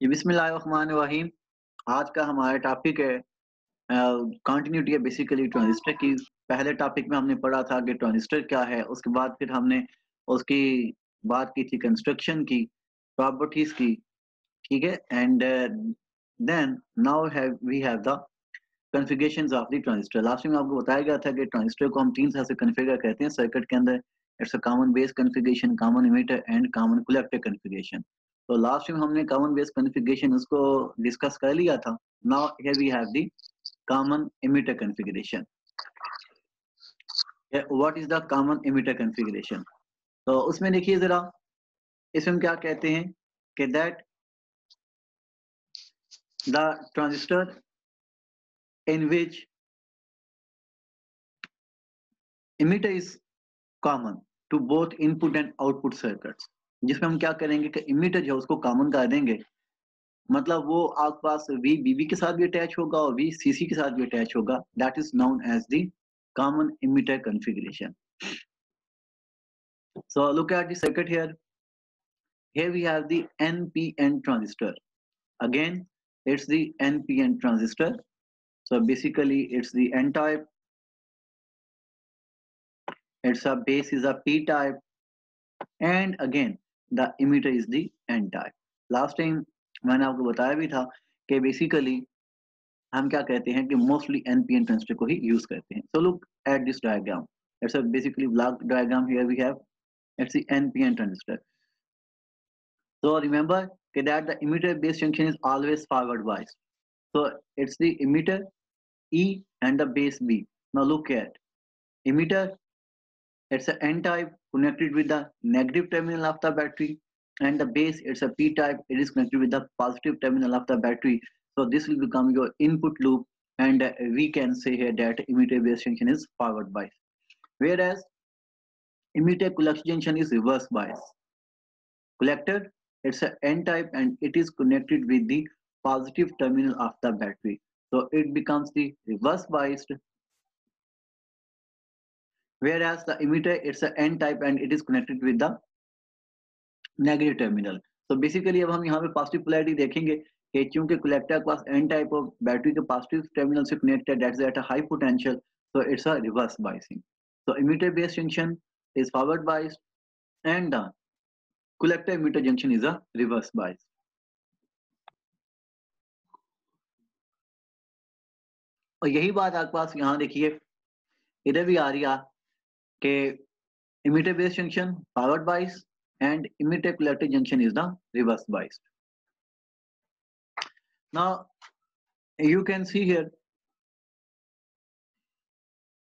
जी, बिस्मिल्लाहिर्रहमानिर्रहीम। आज का हमारा टॉपिक है कंटिन्यूटी है बेसिकली ट्रांजिस्टर की। पहले टॉपिक में हमने पढ़ा था कि ट्रांजिस्टर क्या है, उसके बाद फिर हमने उसकी बात की थी कंस्ट्रक्शन की, प्रॉपर्टीज की, ठीक है। And then now have we have the configurations of the transistor. Last में आपको बताया गया था कि ट्रांजिस्टर को हम तीन तरह से कॉन्फ़िगर करते हैं सर्किट के अंदर। It's a common base configuration, common emitter and common collector configuration. तो लास्ट में हमने कॉमन बेस कॉन्फ़िगरेशन उसको डिस्कस कर लिया था। Now here we have the common emitter configuration. What is the common emitter configuration? तो उसमें देखिए जरा, इसमें हम क्या कहते हैं कि that the transistor in which emitter is common to both input and output circuits। जिसमें हम क्या करेंगे कि emitter जो है उसको कॉमन कर देंगे, मतलब वो आपके पास वी बीबी के साथ भी अटैच होगा और वी सीसी के साथ भी अटैच होगा। That is known as the common emitter configuration। So look at the circuit here. Here we have the NPN transistor. Again, it's the NPN transistor. So basically it's the N type, its a base is a P type, and again the emitter is the N type। Last time मैंने आपको बताया भी था कि basically हम क्या कहते हैं कि मोस्टली एनपीएन ट्रांजिस्टर को ही यूज करते हैं। So look at this diagram. It's a basically block diagram. Here we have it's the NPN transistor. So remember that the emitter base junction is always forward biased. So it's the emitter E and the base B. Now look at emitter. It's a N type connected with the negative terminal of the battery, and the base it's a P type. It is connected with the positive terminal of the battery. So this will become your input loop, and we can say here that emitter base junction is forward biased, whereas emitter collector junction is reverse biased. Collector, it's a N type and it is connected with the positive terminal of the battery. So it becomes the reverse biased, whereas the emitter, it's a N type and it is connected with the negative terminal. So basically अब हम यहाँ पे positive polarity देखेंगे कि चूंकि collector के पास N type और battery के पॉजिटिव टर्मिनल से connected, that's at a high potential, so it's a reverse biasing. So emitter base junction is forward biased and the collector emitter junction is a reverse biased. और यही बात आपके पास यहाँ देखिए इधर भी आ रही है कि emitter base junction forward biased and emitter collector junction is the reverse biased. Now you can see here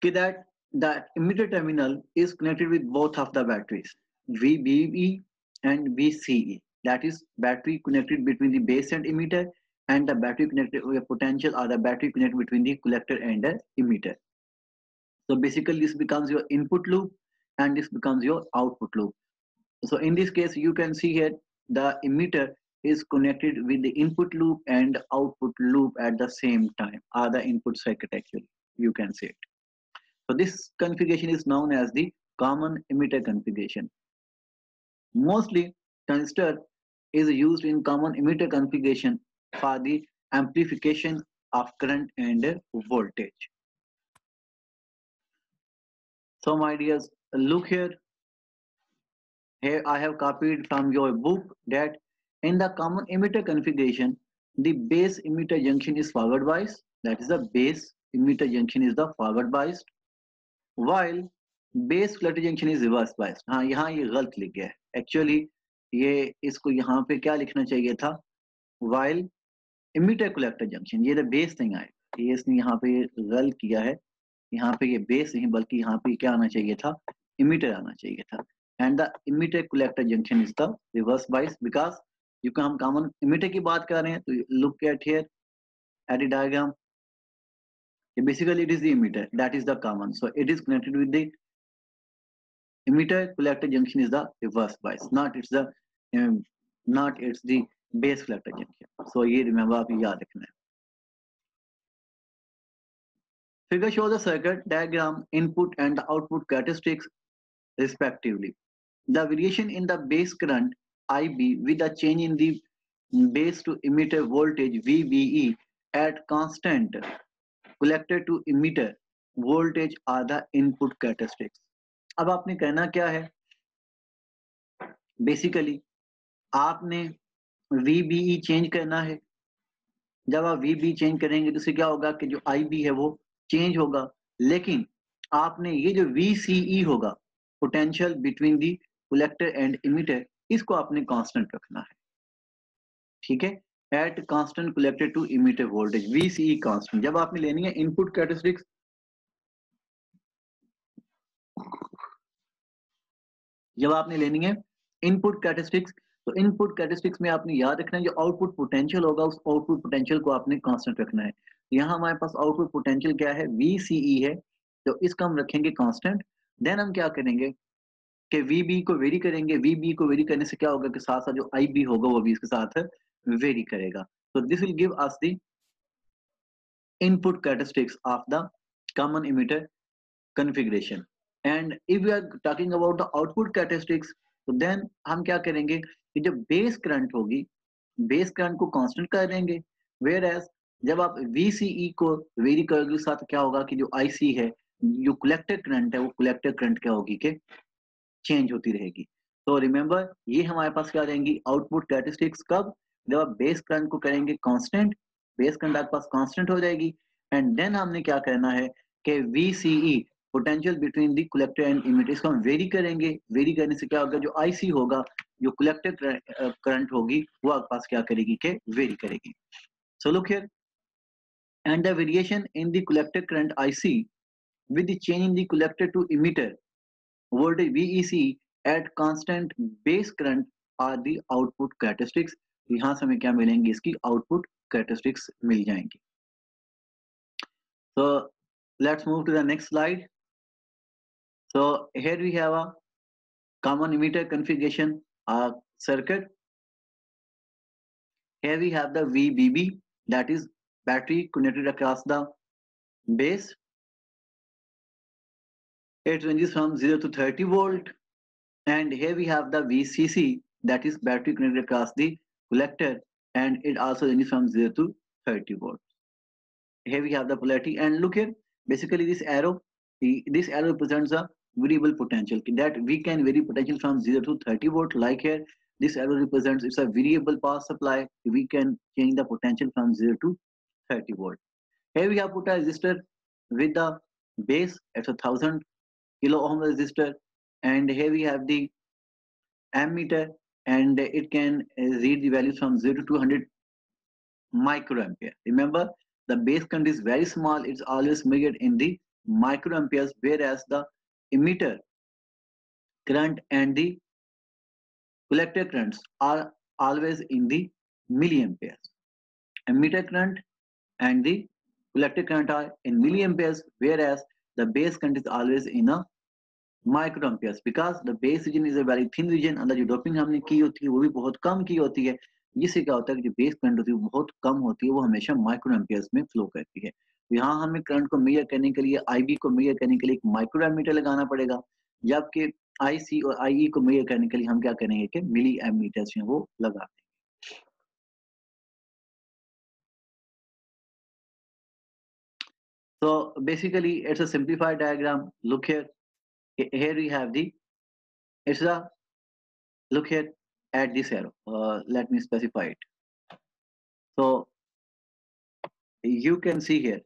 that the emitter terminal is connected with both of the batteries, VBE and VCE. That is battery connected between the base and emitter, and the battery connected with potential or the battery connected between the collector and the emitter. So basically this becomes your input loop and this becomes your output loop. So in this case, you can see here the emitter is connected with the input loop and output loop at the same time, or the input circuit actually, you can say it. So this configuration is known as the common emitter configuration. Mostly transistor is used in common emitter configuration for the amplification of current and voltage. So my dears, look here. Here I have copied from your book that in the common emitter configuration, the base emitter junction is forward biased. That is the base emitter junction is the forward biased, while base collector junction is reverse biased। हाँ, यहाँ ये गलत लिख गया है। Actually ये इसको यहाँ पे क्या लिखना चाहिए था? While emitter collector junction, ये बेस नहीं आएगा, ये इसने यहाँ पे गलत किया है। यहाँ पे ये बेस नहीं बल्कि यहाँ पे क्या आना चाहिए था? emitter आना चाहिए था। And the emitter collector junction is the reverse bias because क्योंकि हम common emitter की बात कर रहे हैं, तो look at here at the diagram. Basically it is the emitter that is the common, so it is connected with the emitter collector junction is the reverse bias, um, not it's the base collector junction. So ये remember आप याद रखना है। Figure shows the circuit diagram, input and the output characteristics respectively. The variation in the base current IB with the change in the base to emitter voltage VBE at constant collector to emitter voltage are the input characteristics. अब आपने कहना क्या है, basically आपने VBE change करना है। जब आप VB चेंज करेंगे तो इससे क्या होगा कि जो IB है वो चेंज होगा, लेकिन आपने ये जो VCE होगा, potential between the collector and emitter, इसको आपने कांस्टेंट रखना है, ठीक है। At constant collector to emitter voltage VCE constant. जब आपने लेनी है इनपुट कैरेक्टरिस्टिक्स, जब आपने लेनी है इनपुट कैरेक्टरिस्टिक्स, तो इनपुट कैरेक्टरिस्टिक्स में आपने याद रखना है जो आउटपुट पोटेंशियल होगा उस आउटपुट पोटेंशियल को आपने कांस्टेंट रखना है। यहाँ हमारे पास आउटपुट पोटेंशियल क्या है, VCE है, तो इसका हम रखेंगे कांस्टेंट। देन हम क्या करेंगे कि VB को वेरी करेंगे। VB को वेरी करने से क्या होगा कि साथ साथ जो IB होगा वो भी इसके साथ वेरी करेगा। तो this will give us the input characteristics of the common emitter configuration. And if we are talking about the output characteristics, तो then हम क्या करेंगे कि जो बेस करंट होगी, बेस करंट को कांस्टेंट कर देंगे, वेयर एज जब आप VCE को वेरी करोगे साथ क्या होगा कि जो IC है, जो कलेक्टर करंट है, वो कलेक्टर करंट क्या होगी कि चेंज होती रहेगी। तो रिमेंबर ये हमारे पास क्या रहेंगी आउटपुट कैरेक्टरिस्टिक्स। कब, जब आप बेस करंट को करेंगे कांस्टेंट, बेस करंट आपके पास कांस्टेंट हो जाएगी। एंड देन हमने क्या करना है कि VCE potential between the collector and emitter, इसको हम वेरी करेंगे। वेरी करने से क्या होगा, जो IC होगा, जो कलेक्टर करंट होगी, वो आपके पास क्या करेगी कि वेरी करेगी। So look here, and the variation in the collector current IC with the change in the collector to emitter voltage VEC at constant base current are the output characteristics। यहाँ से हमें क्या मिलेंगी, इसकी आउटपुट कैरेक्टरिस्टिक्स मिल जाएंगी। So let's move to the next slide. So here we have a common emitter configuration circuit. Here we have the VBB, that is battery connected across the base. It ranges from 0 to 30 volt. And here we have the VCC, that is battery connected across the collector, and it also ranges from 0 to 30 volts. Here we have the polarity, and look here, basically this arrow represents a variable potential, that we can vary potential from 0 to 30 volt. Like here, this arrow represents it's a variable power supply, we can change the potential from 0 to 30 volt. Here we have put a resistor with the base, it's a 1000 kilo ohm resistor, and here we have the ammeter, and it can read the values from 0 to 200 microampere. Remember, the base current is very small, it's always measured in the microamperes, whereas the emitter current and the collector currents are always in the milliamperes. Emitter current and the collector current are in milliamperes, whereas the base current is always in a microamperes, because the base region is a very thin region, अंदर जो doping हमने की होती है वो भी बहुत कम की होती है, जिससे क्या होता है कि जो बेस करंट होती है वो बहुत कम होती है, वो हमेशा माइक्रोएम्पियर्स में फ्लो करती है। यहाँ हमें करंट को मेजर करने के लिए, IB को मेजर करने के लिए एक माइक्रोएमीटर लगाना पड़ेगा, जबकि IC और IE को मेजर करने के लिए हम क्या करेंगे कि मिली एमीटर्स हैं वो लगा देंगे। So basically it's a simplified diagram. Look here, here we have the, it's a, look here at this arrow, let me specify it. So you can see here,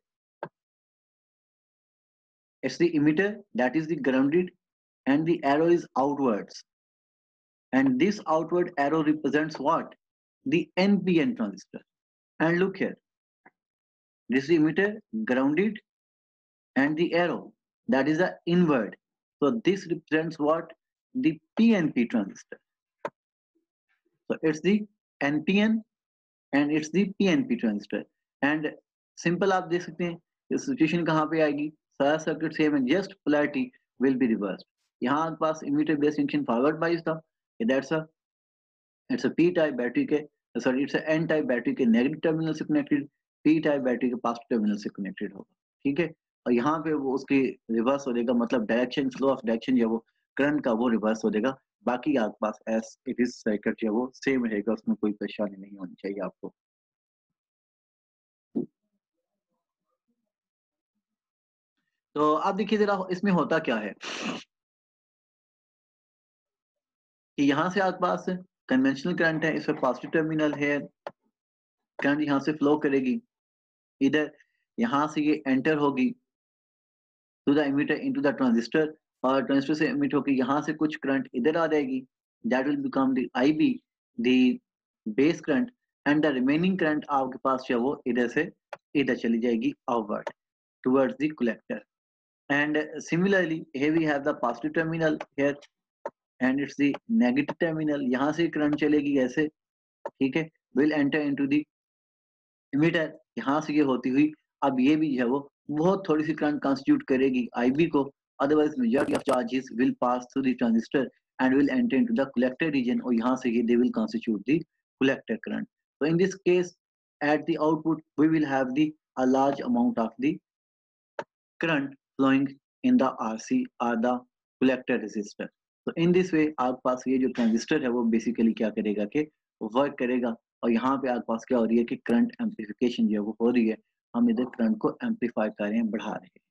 it's the emitter, that is the grounded, and the arrow is outwards, and this outward arrow represents what, the NPN transistor. And look here, this is the emitter, grounded, and the arrow, that is the inward, so this represents what, the PNP transistor. So it's the NPN and it's the PNP transistor. And simple आप देख सकते हैं situation कहाँ पे आएगी, सारा circuit same है, just polarity will be reversed. यहाँ पास emitter base junction forward bias था, that's a, it's a P type battery के, sorry it's a N type battery के नेगेटिव टर्मिनल से कनेक्टेड, पी टाइप बैटरी के positive terminal से connected होगा, ठीक है। और यहाँ पे वो उसकी रिवर्स हो जाएगा, मतलब डायरेक्शन, फ्लो ऑफ डायरेक्शन जो वो करंट का वो रिवर्स हो जाएगा, बाकी आपके पास एस इट इज सर्किट जो है वो सेम रहेगा, उसमें कोई परेशानी नहीं होनी चाहिए आपको। तो आप देखिए जरा इसमें होता क्या है कि यहाँ से आपके पास कन्वेंशनल करंट है, इसमें पॉजिटिव टर्मिनल है, करंट यहाँ से फ्लो करेगी, इधर यहाँ से ये एंटर होगी to the emitter into the transistor, और ट्रांजिस्टर से एमिट होकर यहाँ से कुछ करंट इधर आ जाएगी, that will become the IB, the base current, and the remaining current आपके पास जो है वो इधर से इधर चली जाएगी outward towards the collector. And similarly here we have the positive terminal here and it's the negative terminal, यहाँ से करंट चलेगी ऐसे, ठीक है, will enter into the emitter, यहाँ से ये होती हुई अब ये भी जो है वो बहुत थोड़ी सी करंट कंस्टिट्यूट करेगी IB को, otherwise majority of charges will pass through the transistor and will enter into the collector region, और यहाँ से ये they will constitute the collector current. So in this case at the output we will have the a large amount of the current flowing in the RC or the collector resistor. तो in this way आपके पास ये जो transistor है वो basically क्या करेगा कि work करेगा, और यहाँ पे आपके पास क्या हो रही है कि करंट एम्प्लीफिकेशन जो है वो हो रही है, हम इधर करंट को एम्पलीफाई कर रहे हैं, बढ़ा रहे हैं।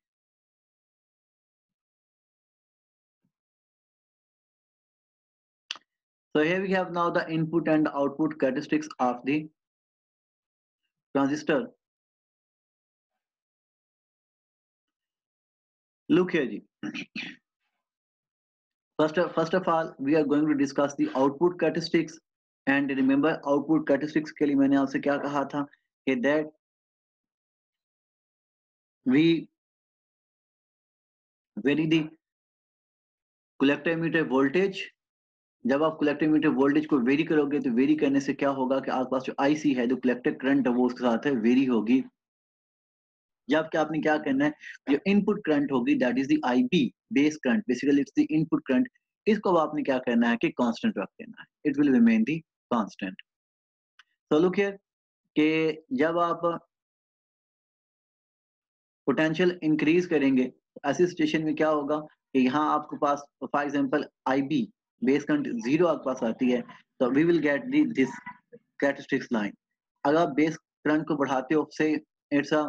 So here we have now the input and output characteristics of the transistor. Look here ji, first of all we are going to discuss the output characteristics, and remember output characteristics के लिए मैंने आपसे क्या कहा था कि that we vary the collector emitter voltage। जब आप कलेक्टर मीटर वोल्टेज को वेरी करोगे तो वेरी करने से क्या होगा कि आपके पास जो IC है, जो कलेक्टर करंट है वो उसके साथ है वेरी होगी। जब क्या आपने क्या करना है, जो इनपुट करंट होगी that is the IB base current, basically it's the input current, इसको अब आपने क्या करना है कि कांस्टेंट रख देना है, it will remain the constant. So look here कि जब आप पोटेंशियल इंक्रीज करेंगे ऐसी सिचुएशन में क्या होगा कि यहाँ आपके पास for example IB base current 0 आपके पास आती है, तो we will get this characteristics line. अगर आप बेस करंट को बढ़ाते हो से इट्स अ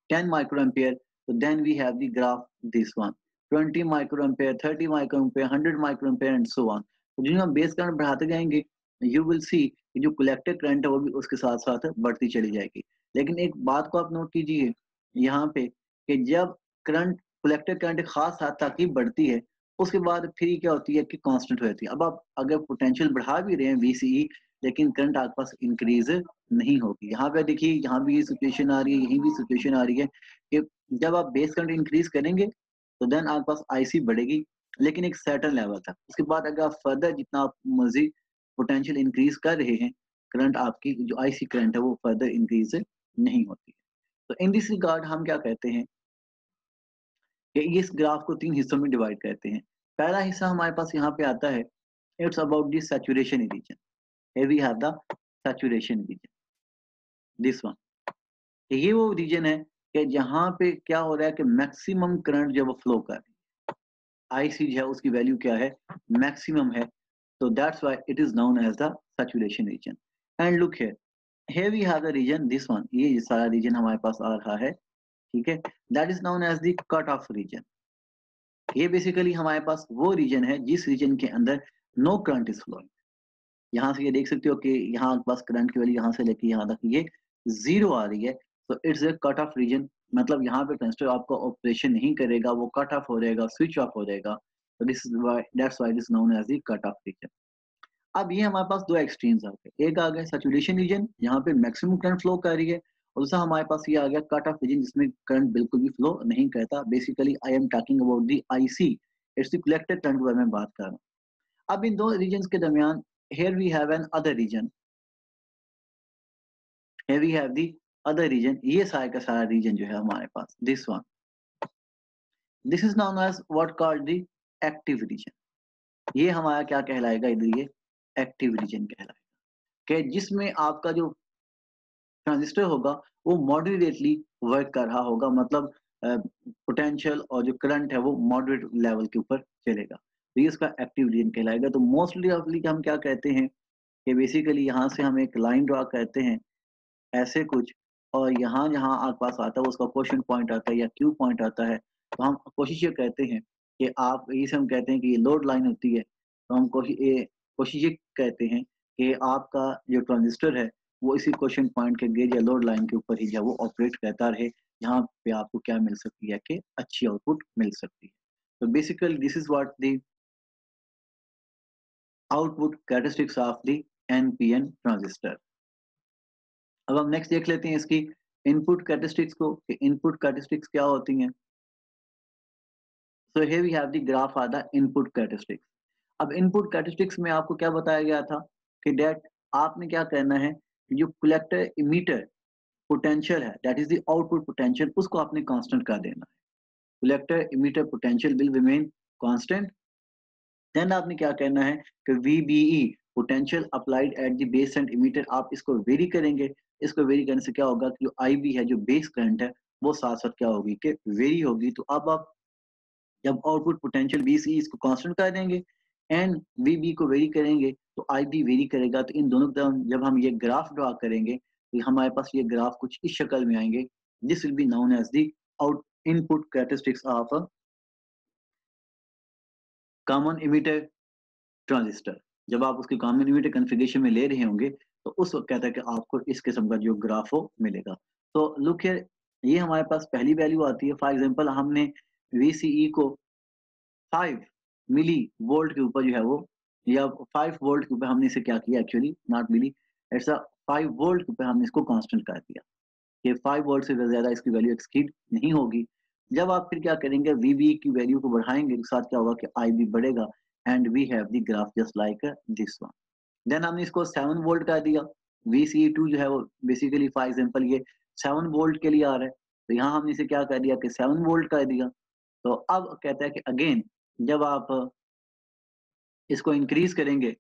10 माइक्रोएम्पियर, तो then we have the graph this one 20 microampere, 30 microampere, 100 microampere and so on. तो जो हम बेस करंट बढ़ाते जाएंगे यू विल सी कि जो कलेक्टर करंट है वो भी उसके साथ साथ बढ़ती चली जाएगी। लेकिन एक बात को आप नोट कीजिए यहाँ पे कि जब करंट कलेक्टर करंट खास हद तक ही बढ़ती है, उसके बाद फिर क्या होती है कि कांस्टेंट हो जाती है। अब आप अगर पोटेंशियल बढ़ा भी रहे हैं VCE, लेकिन करंट आपके पास इंक्रीज नहीं होगी। यहाँ पे देखिए यहाँ भी ये सिचुएशन आ रही है, यहीं भी सिचुएशन आ रही है कि जब आप बेस करंट इंक्रीज करेंगे तो देन आपके पास IC बढ़ेगी, लेकिन एक सर्टेन लेवल तक। उसके बाद अगर आप फर्दर जितना आप मजीद पोटेंशियल इंक्रीज कर रहे हैं, करंट आपकी जो IC करंट है वो फर्दर इंक्रीज नहीं होती है। तो इन दिस रिगार्ड हम क्या कहते हैं कि इस ग्राफ को 3 हिस्सों में डिवाइड करते हैं। पहला हिस्सा हमारे पास यहाँ पे आता है, it's about the saturation region. Here we have the saturation region, this one. ये वो रीजन है कि जहाँ पे क्या हो रहा है कि मैक्सिमम करंट जब फ्लो कर रही है, IC जो है उसकी वैल्यू क्या है, मैक्सिमम है, तो that's why it is known as the saturation region. And look here, here we have the region this one, ये सारा रीजन हमारे पास आ रहा है, ठीक है, that is known as the cut off region. ये बेसिकली हमारे पास वो रीजन है जिस रीजन के अंदर नो करंट इज फ्लोइंग। यहाँ से ये देख सकते हो कि यहाँ बस करंट की वैल्यू यहाँ से लेके यहाँ तक ये 0 आ रही है, तो it's a cut off region. मतलब यहाँ पे ट्रांजिस्टर आपका ऑपरेशन नहीं करेगा, वो कट ऑफ हो जाएगा, स्विच ऑफ हो जाएगा। तो this is why that's why it is known as the cut off region. अब ये हमारे पास दो एक्सट्रीम्स आ गए, एक आ गया सैचुरेशन रीजन यहाँ पे मैक्सिमम करंट फ्लो कर रही है, और दूसरा हमारे पास ये आ गया कट ऑफ रीजन जिसमें करंट बिल्कुल भी फ्लो नहीं करता। Basically I am talking about the IC, it's the collected current के बारे में बात कर रहा हूँ। अब इन दो रीजन के दरमियान here we have an other region, here we have the other region, ये सारा का सारा region जो है हमारे पास this one, this is known as what called the active region। ये हमारा क्या कहलाएगा इधर, ये एक्टिव रीजन कहलाएगा, कि जिसमें आपका जो ट्रांजिस्टर होगा वो मॉडरेटली वर्क कर रहा होगा, मतलब पोटेंशियल और जो करंट है वो मॉडरेट लेवल के ऊपर चलेगा। तो ये उसका एक्टिव रीजन कहलाएगा। तो मोस्टली ऑफली हम क्या कहते हैं कि बेसिकली यहाँ से हम एक लाइन ड्रा करते हैं ऐसे कुछ, और यहाँ जहाँ आपके पास आता है उसका क्वेश्चन पॉइंट आता है या क्यू पॉइंट आता है, तो हम कोशिश ये कहते हैं कि आप इसे हम कहते हैं कि ये लोड लाइन होती है, तो हम कोशिश ये कहते हैं कि आपका जो ट्रांजिस्टर है वो इसी क्वेश्चन पॉइंट के गेज या लोड लाइन के ऊपर ही जो है वो ऑपरेट करता रहे, जहाँ पे आपको क्या मिल सकती है कि अच्छी आउटपुट मिल सकती है। तो basically this is what the output characteristics of the NPN transistor. अब हम नेक्स्ट देख लेते हैं इसकी इनपुट कैरेक्टरिस्टिक्स को, कि इनपुट कैरेक्टरिस्टिक्स क्या होती हैं। So here we have the graph are the input characteristics. अब इनपुट कैरेक्टरिस्टिक्स में आपको क्या बताया गया था कि दैट आपने क्या करना है, जो कलेक्टर इमीटर पोटेंशियल है, that is the output potential, उसको आपने कांस्टेंट कर देना है। Collector emitter potential will remain constant. Then आपने क्या करना है कि VBE potential applied at the base and emitter, आप इसको वेरी करेंगे। इसको वेरी करने से क्या होगा कि जो IB है, जो बेस करंट है, वो साथ साथ क्या होगी कि वेरी होगी। तो अब आप जब आउटपुट पोटेंशियल VCE इसको कांस्टेंट कर देंगे एंड VB को वेरी करेंगे, तो IB वेरी करेगा। तो इन दोनों का जब हम ये ग्राफ ड्रा करेंगे तो हमारे पास ये ग्राफ कुछ इस शक्ल में आएंगे। This will be known as the out input characteristics of a common emitter transistor. जब आप उसके कॉमन इमीटर कॉन्फ़िगरेशन में ले रहे होंगे, तो उस वक्त कहता है कि आपको इस किस्म का जो ग्राफ हो मिलेगा। तो लुक हियर, ये हमारे पास पहली वैल्यू आती है। फॉर एग्जांपल हमने VCE को 5 मिली वोल्ट के ऊपर जो है वो, या 5 वोल्ट के ऊपर हमने इसे क्या किया, एक्चुअली नॉट मिली, इट्स अ 5 वोल्ट के ऊपर हमने इसको कांस्टेंट कर दिया कि 5 वोल्ट से ज़्यादा इसकी वैल्यू एक्सीड नहीं होगी। जब आप फिर क्या करेंगे, VB की वैल्यू को बढ़ाएँगे तो साथ क्या होगा कि IB बढ़ेगा and we have the graph just like this one. Then हमने इसको 7 वोल्ट कर दिया। VCE2 जो है वो बेसिकली फॉर एग्जांपल ये 7 वोल्ट के लिए आ रहा है। तो यहाँ हमने इसे क्या कर दिया कि 7 वोल्ट कर दिया। तो अब कहता है कि अगेन जब आप इसको इंक्रीज़ करेंगे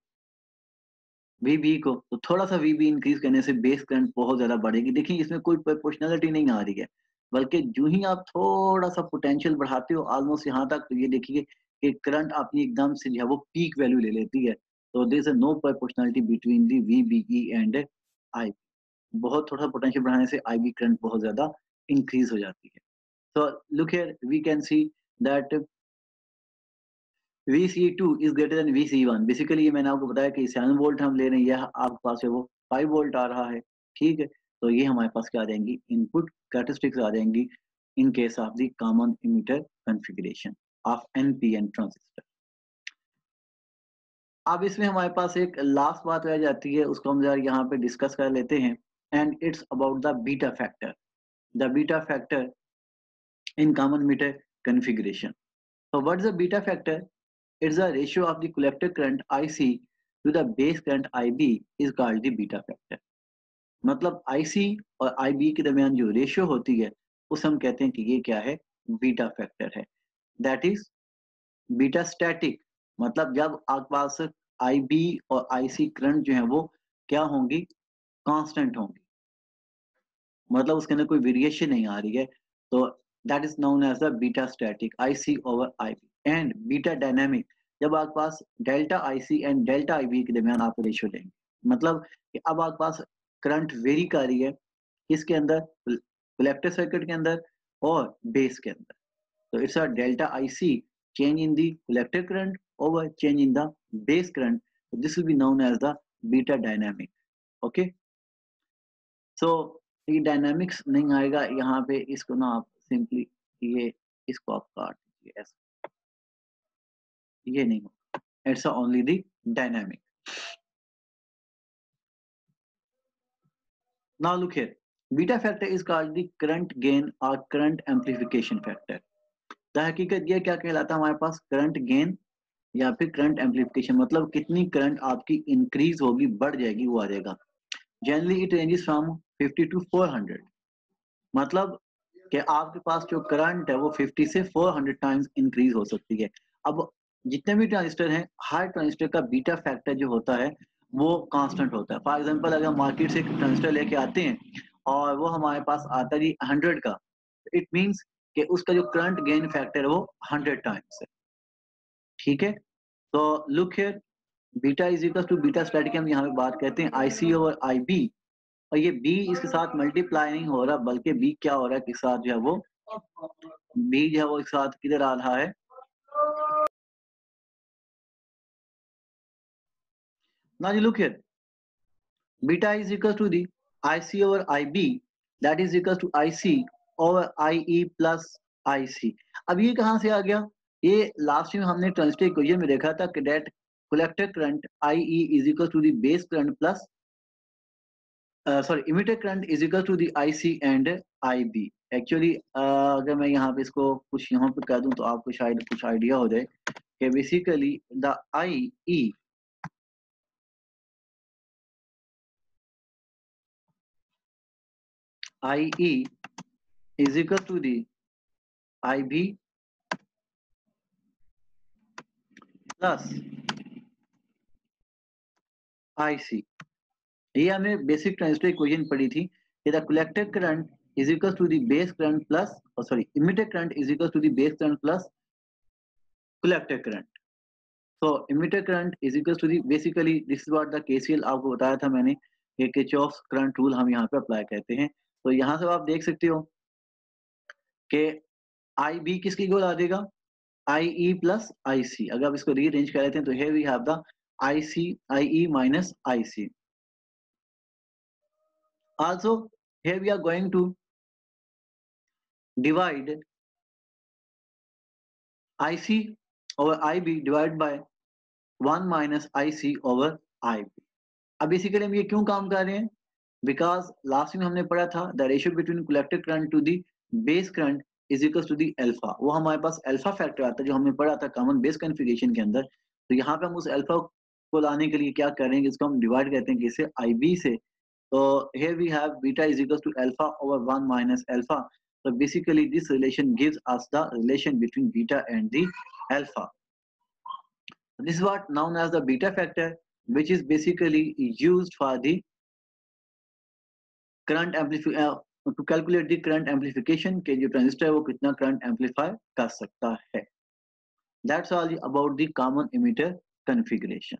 VB को, तो थोड़ा-सा VB इंक्रीज़ करने से बेस करंट बहुत ज़्यादा बढ़ेगी। देखिए इसमें कोई प्रोपोर्शनैलिटी नहीं आ रही है, बल्कि यूँ ही आप थोड़ा-सा पोटेंशियल बढ़ाते हो ऑलमोस्ट यहाँ तक, तो ये देखिए कि करंट अपनी एकदम से जो है वो पीक वैल्यू ले लेती है। तो there is no proportionality between the VBE and I। बहुत थोड़ा पोटेंशियल बढ़ाने से IB करंट बहुत ज़्यादा इंक्रीज़ हो जाती है। So look here, we can see that VCE2 is greater than VCE1। Basically ये मैंने आपको बताया कि 7 वोल्ट हम ले रहे हैं, यह आपके पास है वो 5 वोल्ट आ रहा है, ठीक है? तो ये हमारे पास क्या आ जाएंगी, इनपुट कैरेक्टरिस्टिक्स आ जाएंगी in case of the common emitter configuration of NPN transistor. अब इसमें हमारे पास एक लास्ट बात रह जाती है, उसको हम ज़रा यहाँ पे डिस्कस कर लेते हैं, and it's about the beta factor. The beta factor in common emitter configuration. So what is the beta factor? It's the ratio of the collector current IC to the base current IB is called the beta factor। मतलब IC और IB के दरमियान जो ratio होती है उसे हम कहते हैं कि ये क्या है, बीटा फैक्टर है। दैट इज बीटा स्टैटिक, मतलब जब आपके पास IB और IC करंट जो है वो क्या होंगी, कांस्टेंट होंगी, मतलब उसके अंदर कोई वेरिएशन नहीं आ रही है। तो that is known as the beta static IC over IB। And beta dynamic, जब आपके पास delta IC and delta IB के दरमियान आप रेशियो लेंगे, मतलब कि अब आपके पास करंट वेरी कर रही है किसके अंदर, कलेक्टर सर्किट के अंदर और बेस के अंदर। तो it's a delta IC change in the collector current over change in the base current, so this will be known as the beta dynamic। okay, सो ये डायनामिक्स नहीं आएगा यहाँ पे, इसको ना आप सिंपली ये इसको आप काट दीजिए ऐसे, ये नहीं होगा, it's only the dynamic. Now look here, beta factor is called the current gain और करंट एम्पलीफिकेशन फैक्टर। द हकीकत ये क्या कहलाता है हमारे पास, करंट गेन या फिर करंट एम्पलीफिकेशन, मतलब कितनी करंट आपकी इंक्रीज होगी, बढ़ जाएगी, वो आ जाएगा। Generally it ranges from 50 to 400, मतलब कि आपके पास जो करंट है वो 50 से 400 टाइम्स इंक्रीज हो सकती है। अब जितने भी ट्रांजिस्टर हैं, हर ट्रांजिस्टर का बीटा फैक्टर जो होता है वो कांस्टेंट होता है। फॉर एग्जांपल अगर मार्केट से एक ट्रांजिस्टर लेके आते हैं और वो हमारे पास आता है जी 100 का, इट मींस कि उसका जो करंट गेन फैक्टर है वो 100 टाइम्स है, ठीक है? तो look here, beta is equal to beta static हम यहाँ पे बात करते हैं IC ओवर IB, और ये B इसके साथ मल्टीप्लाई नहीं हो रहा, बल्कि B क्या हो रहा है, किसके साथ जो है वो B जो है वो एक साथ किधर आ रहा है। Now you look here, beta is equal to the IC over IB, that is equal to IC over IE plus IC। अब ये कहाँ से आ गया, ये लास्ट में हमने ट्रांजिस्टर इक्वेशन में देखा था कि that collector current IE is equal to the base current plus emitter current is equal to the IC and IB। Actually अगर मैं यहाँ पे इसको कुछ यहाँ पे कह दूं तो आपको शायद कुछ आइडिया हो जाए कि basically the IE is equal to the IB plus IC। ये हमें बेसिक ट्रांजिस्टर इक्वेशन पढ़ी थी कि the collector current is equal to the base current plus emitter current is equal to the base current plus collector current. So emitter current is equal to the basically this is what the KCL आपको बताया था मैंने, ये Kirchhoff's current rule हम यहाँ पे apply करते हैं। तो यहाँ से आप देख सकते हो कि IB किसकी इक्वल आ जाएगा, IE प्लस IC। अगर आप इसको रीअरेंज कर लेते हैं तो here we have the IE minus IC। Also here we are going to divide IC over IB divided by 1 minus IC over IB। अब बेसिकली हम ये क्यों काम कर रहे हैं, बिकॉज लास्ट में हमने पढ़ा था the ratio between collector current to the base current is equal to the alpha. वो हमारे पास अल्फा फैक्टर आता है जो हमने पढ़ा था कॉमन बेस कॉन्फ़िगरेशन के अंदर। तो यहाँ पे हम उस अल्फा को लाने के लिए क्या करेंगे, इसको हम डिवाइड करते हैं किससे, IB से। तो here we have beta is equal to alpha over 1 minus alpha। So basically this relation gives us the relation between beta and the alpha। This is what known as the beta factor, which is basically used for the current to calculate the current amplification के जो transistor है वो कितना current amplify कर सकता है। That's all about the common emitter configuration।